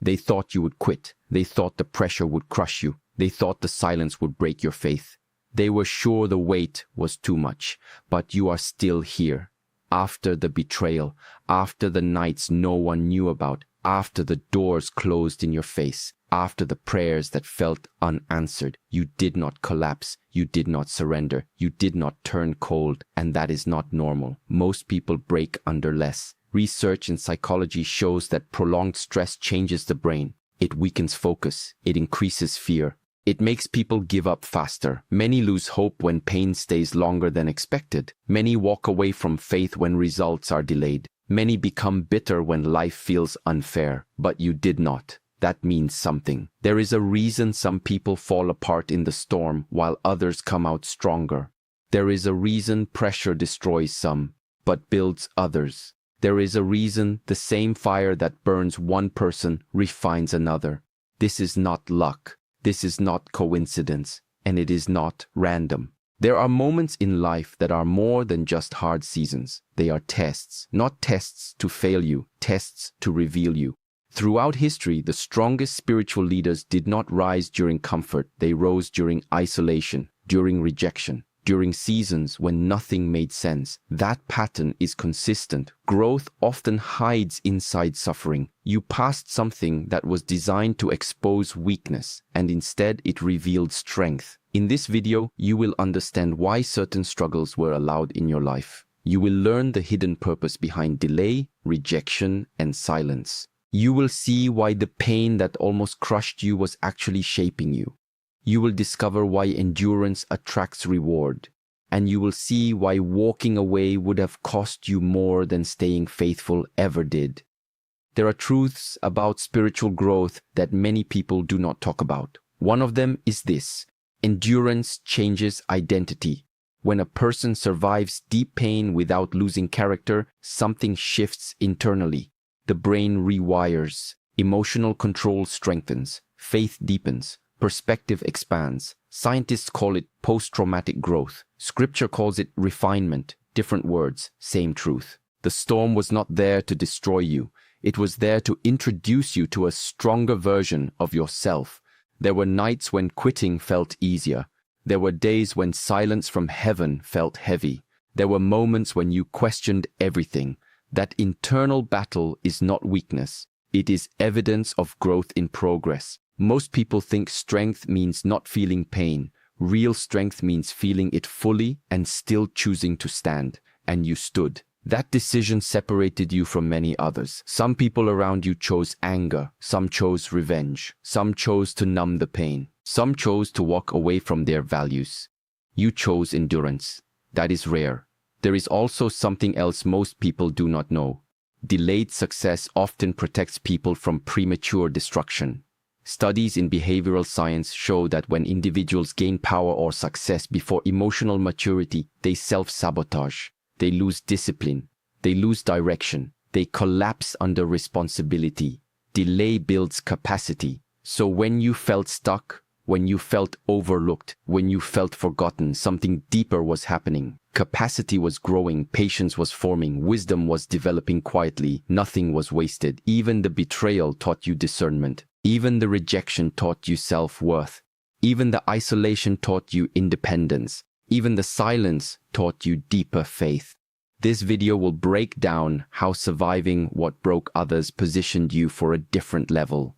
They thought you would quit. They thought the pressure would crush you. They thought the silence would break your faith. They were sure the weight was too much, but you are still here. After the betrayal, after the nights no one knew about, after the doors closed in your face, after the prayers that felt unanswered, you did not collapse, you did not surrender, you did not turn cold, and that is not normal. Most people break under less. Research in psychology shows that prolonged stress changes the brain. It weakens focus, it increases fear. It makes people give up faster. Many lose hope when pain stays longer than expected. Many walk away from faith when results are delayed. Many become bitter when life feels unfair. But you did not. That means something. There is a reason some people fall apart in the storm while others come out stronger. There is a reason pressure destroys some, but builds others. There is a reason the same fire that burns one person refines another. This is not luck. This is not coincidence, and it is not random. There are moments in life that are more than just hard seasons. They are tests, not tests to fail you, tests to reveal you. Throughout history, the strongest spiritual leaders did not rise during comfort. They rose during isolation, during rejection, during seasons when nothing made sense. That pattern is consistent. Growth often hides inside suffering. You passed something that was designed to expose weakness, and instead it revealed strength. In this video, you will understand why certain struggles were allowed in your life. You will learn the hidden purpose behind delay, rejection, and silence. You will see why the pain that almost crushed you was actually shaping you. You will discover why endurance attracts reward, and you will see why walking away would have cost you more than staying faithful ever did. There are truths about spiritual growth that many people do not talk about. One of them is this: endurance changes identity. When a person survives deep pain without losing character, something shifts internally. The brain rewires, emotional control strengthens, faith deepens, perspective expands. Scientists call it post-traumatic growth. Scripture calls it refinement. Different words, same truth. The storm was not there to destroy you. It was there to introduce you to a stronger version of yourself. There were nights when quitting felt easier. There were days when silence from heaven felt heavy. There were moments when you questioned everything. That internal battle is not weakness. It is evidence of growth in progress. Most people think strength means not feeling pain. Real strength means feeling it fully and still choosing to stand. And you stood. That decision separated you from many others. Some people around you chose anger. Some chose revenge. Some chose to numb the pain. Some chose to walk away from their values. You chose endurance. That is rare. There is also something else most people do not know. Delayed success often protects people from premature destruction. Studies in behavioral science show that when individuals gain power or success before emotional maturity, they self-sabotage. They lose discipline. They lose direction. They collapse under responsibility. Delay builds capacity. So when you felt stuck, when you felt overlooked, when you felt forgotten, something deeper was happening. Capacity was growing, patience was forming, wisdom was developing quietly. Nothing was wasted. Even the betrayal taught you discernment. Even the rejection taught you self-worth. Even the isolation taught you independence. Even the silence taught you deeper faith. This video will break down how surviving what broke others positioned you for a different level.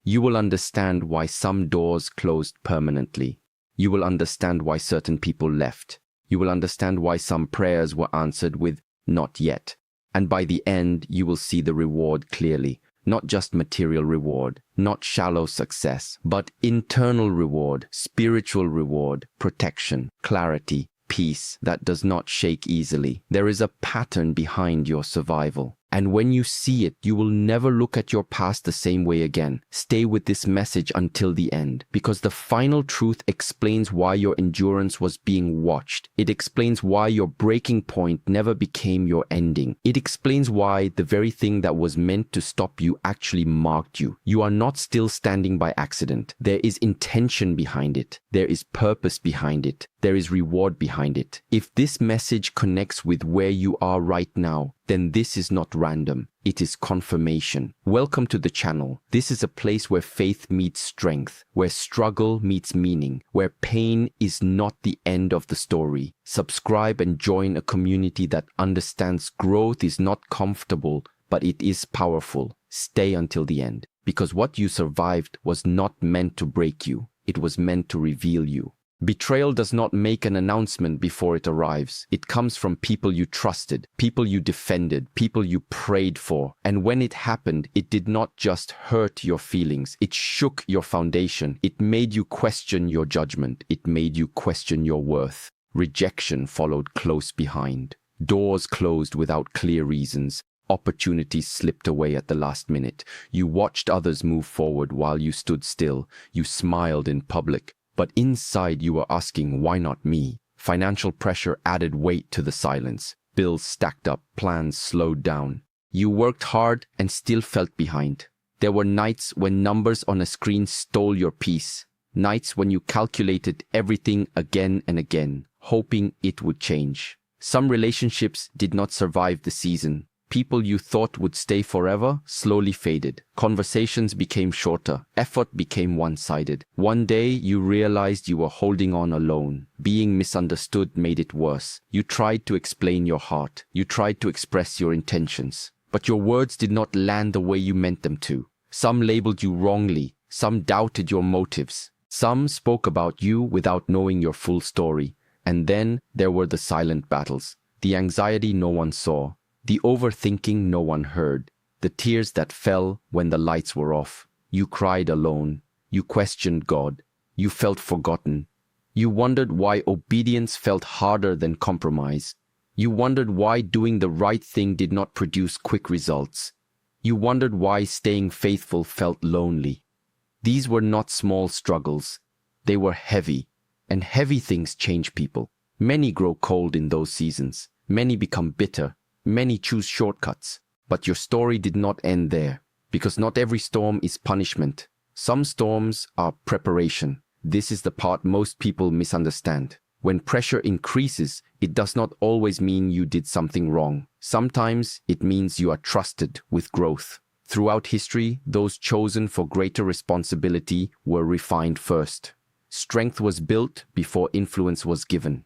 You will understand why some doors closed permanently. You will understand why certain people left. You will understand why some prayers were answered with "not yet." And by the end, you will see the reward clearly. Not just material reward, not shallow success, but internal reward, spiritual reward, protection, clarity, peace that does not shake easily. There is a pattern behind your survival. And when you see it, you will never look at your past the same way again. Stay with this message until the end, because the final truth explains why your endurance was being watched. It explains why your breaking point never became your ending. It explains why the very thing that was meant to stop you actually marked you. You are not still standing by accident. There is intention behind it. There is purpose behind it. There is reward behind it. If this message connects with where you are right now, then this is not random. It is confirmation. Welcome to the channel. This is a place where faith meets strength, where struggle meets meaning, where pain is not the end of the story. Subscribe and join a community that understands growth is not comfortable, but it is powerful. Stay until the end, because what you survived was not meant to break you. It was meant to reveal you. Betrayal does not make an announcement before it arrives. It comes from people you trusted, people you defended, people you prayed for. And when it happened, it did not just hurt your feelings. It shook your foundation. It made you question your judgment. It made you question your worth. Rejection followed close behind. Doors closed without clear reasons. Opportunities slipped away at the last minute. You watched others move forward while you stood still. You smiled in public. But inside you were asking, why not me? Financial pressure added weight to the silence. Bills stacked up, plans slowed down. You worked hard and still felt behind. There were nights when numbers on a screen stole your peace. Nights when you calculated everything again and again, hoping it would change. Some relationships did not survive the season. People you thought would stay forever slowly faded. Conversations became shorter. Effort became one-sided. One day you realized you were holding on alone. Being misunderstood made it worse. You tried to explain your heart. You tried to express your intentions. But your words did not land the way you meant them to. Some labeled you wrongly. Some doubted your motives. Some spoke about you without knowing your full story. And then there were the silent battles. The anxiety no one saw. The overthinking no one heard, the tears that fell when the lights were off. You cried alone. You questioned God. You felt forgotten. You wondered why obedience felt harder than compromise. You wondered why doing the right thing did not produce quick results. You wondered why staying faithful felt lonely. These were not small struggles. They were heavy, and heavy things change people. Many grow cold in those seasons. Many become bitter. Many choose shortcuts, but your story did not end there, because not every storm is punishment. Some storms are preparation. This is the part most people misunderstand. When pressure increases, it does not always mean you did something wrong. Sometimes it means you are trusted with growth. Throughout history, those chosen for greater responsibility were refined first. Strength was built before influence was given.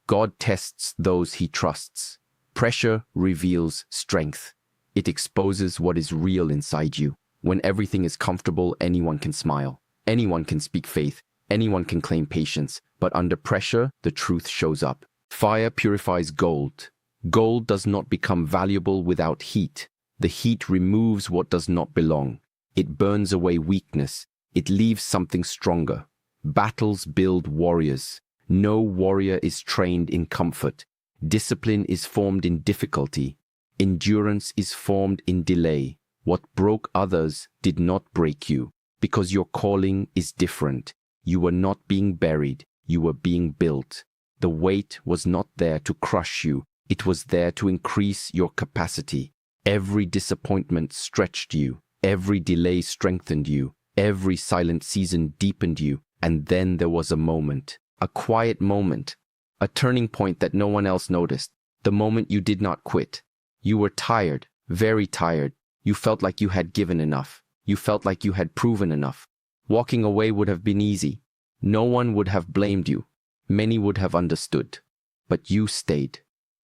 God tests those he trusts. Pressure reveals strength. It exposes what is real inside you. When everything is comfortable, anyone can smile. Anyone can speak faith. Anyone can claim patience. But under pressure, the truth shows up. Fire purifies gold. Gold does not become valuable without heat. The heat removes what does not belong. It burns away weakness. It leaves something stronger. Battles build warriors. No warrior is trained in comfort. Discipline is formed in difficulty. Endurance is formed in delay. What broke others did not break you, because your calling is different. You were not being buried. You were being built. The weight was not there to crush you. It was there to increase your capacity. Every disappointment stretched you. Every delay strengthened you. Every silent season deepened you. And then there was a moment, a quiet moment, a turning point that no one else noticed. The moment you did not quit. You were tired, very tired. You felt like you had given enough. You felt like you had proven enough. Walking away would have been easy. No one would have blamed you. Many would have understood. But you stayed.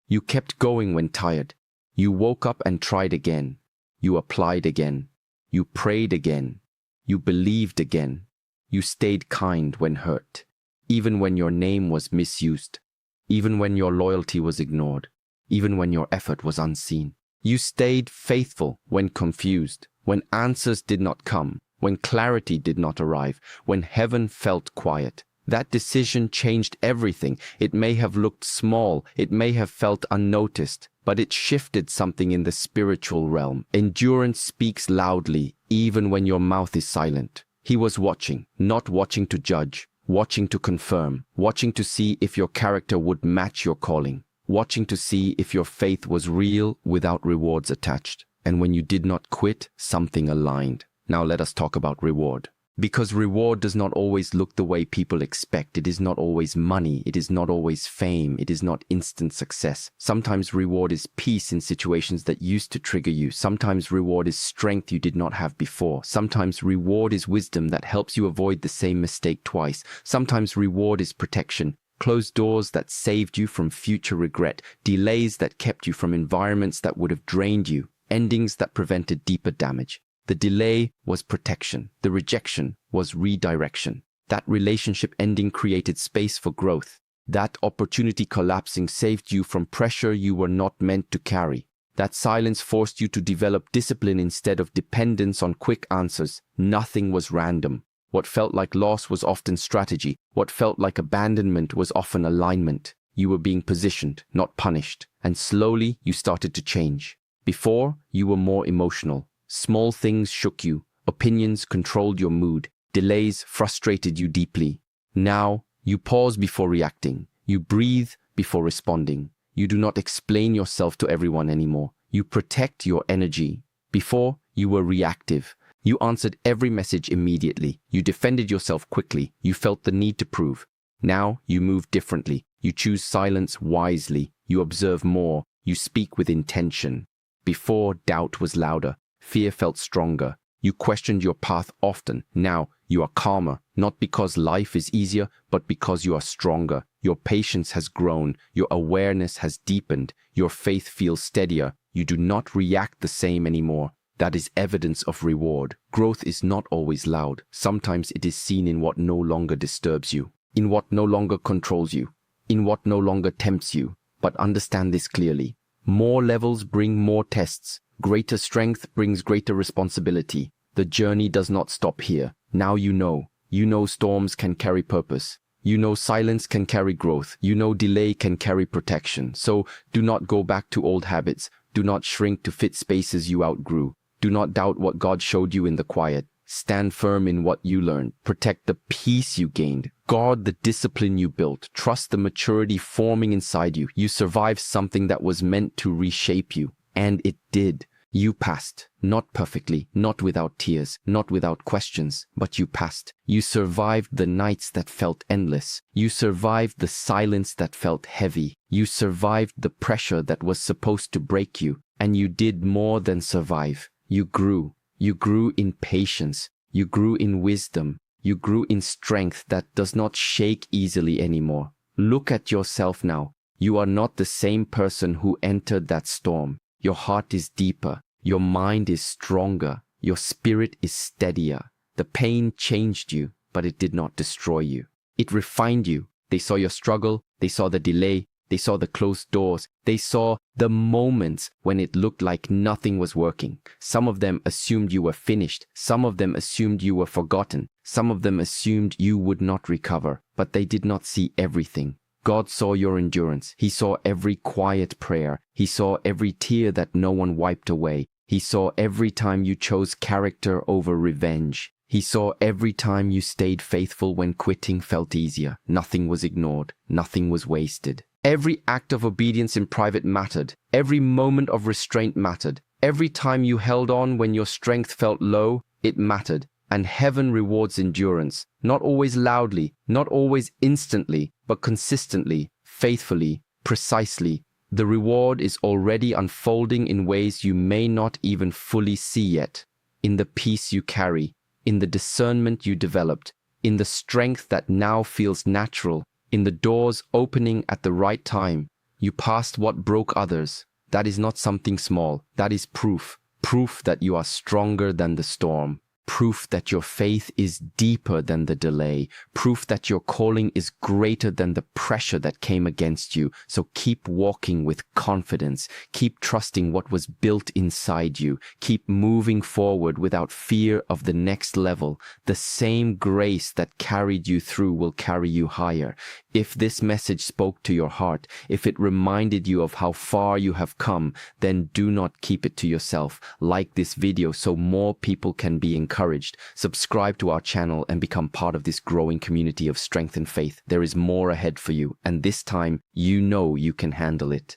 You kept going when tired. You woke up and tried again. You applied again. You prayed again. You believed again. You stayed kind when hurt. Even when your name was misused. Even when your loyalty was ignored. Even when your effort was unseen. You stayed faithful when confused, when answers did not come, when clarity did not arrive, when heaven felt quiet. That decision changed everything. It may have looked small, it may have felt unnoticed, but it shifted something in the spiritual realm. Endurance speaks loudly, even when your mouth is silent. He was watching, not watching to judge, watching to confirm, watching to see if your character would match your calling, watching to see if your faith was real without rewards attached. And when you did not quit, something aligned. Now let us talk about reward. Because reward does not always look the way people expect. It is not always money. It is not always fame. It is not instant success. Sometimes reward is peace in situations that used to trigger you. Sometimes reward is strength you did not have before. Sometimes reward is wisdom that helps you avoid the same mistake twice. Sometimes reward is protection. Closed doors that saved you from future regret. Delays that kept you from environments that would have drained you. Endings that prevented deeper damage. The delay was protection. The rejection was redirection. That relationship ending created space for growth. That opportunity collapsing saved you from pressure you were not meant to carry. That silence forced you to develop discipline instead of dependence on quick answers. Nothing was random. What felt like loss was often strategy. What felt like abandonment was often alignment. You were being positioned, not punished. And slowly you started to change. Before, you were more emotional. Small things shook you. Opinions controlled your mood. Delays frustrated you deeply. Now, you pause before reacting. You breathe before responding. You do not explain yourself to everyone anymore. You protect your energy. Before, you were reactive. You answered every message immediately. You defended yourself quickly. You felt the need to prove. Now, you move differently. You choose silence wisely. You observe more. You speak with intention. Before, doubt was louder. Fear felt stronger. You questioned your path often. Now, you are calmer, not because life is easier, but because you are stronger. Your patience has grown. Your awareness has deepened. Your faith feels steadier. You do not react the same anymore. That is evidence of reward. Growth is not always loud. Sometimes it is seen in what no longer disturbs you, in what no longer controls you, in what no longer tempts you. But understand this clearly. More levels bring more tests. Greater strength brings greater responsibility. The journey does not stop here. Now you know. You know storms can carry purpose. You know silence can carry growth. You know delay can carry protection. So do not go back to old habits. Do not shrink to fit spaces you outgrew. Do not doubt what God showed you in the quiet. Stand firm in what you learned. Protect the peace you gained. Guard the discipline you built. Trust the maturity forming inside you. You survived something that was meant to reshape you. And it did. You passed. Not perfectly, not without tears, not without questions, but you passed. You survived the nights that felt endless. You survived the silence that felt heavy. You survived the pressure that was supposed to break you. And you did more than survive. You grew. You grew in patience. You grew in wisdom. You grew in strength that does not shake easily anymore. Look at yourself now. You are not the same person who entered that storm. Your heart is deeper. Your mind is stronger. Your spirit is steadier. The pain changed you, but it did not destroy you. It refined you. They saw your struggle. They saw the delay. They saw the closed doors. They saw the moments when it looked like nothing was working. Some of them assumed you were finished. Some of them assumed you were forgotten. Some of them assumed you would not recover. But they did not see everything. God saw your endurance. He saw every quiet prayer. He saw every tear that no one wiped away. He saw every time you chose character over revenge. He saw every time you stayed faithful when quitting felt easier. Nothing was ignored. Nothing was wasted. Every act of obedience in private mattered. Every moment of restraint mattered. Every time you held on when your strength felt low, it mattered. And heaven rewards endurance, not always loudly, not always instantly, but consistently, faithfully, precisely. The reward is already unfolding in ways you may not even fully see yet. In the peace you carry, in the discernment you developed, in the strength that now feels natural, in the doors opening at the right time. You passed what broke others. That is not something small. That is proof. Proof that you are stronger than the storm. Proof that your faith is deeper than the delay. Proof that your calling is greater than the pressure that came against you. So keep walking with confidence. Keep trusting what was built inside you. Keep moving forward without fear of the next level. The same grace that carried you through will carry you higher. If this message spoke to your heart, if it reminded you of how far you have come, then do not keep it to yourself. Like this video so more people can be encouraged. Subscribe to our channel and become part of this growing community of strength and faith. There is more ahead for you, and this time you know you can handle it.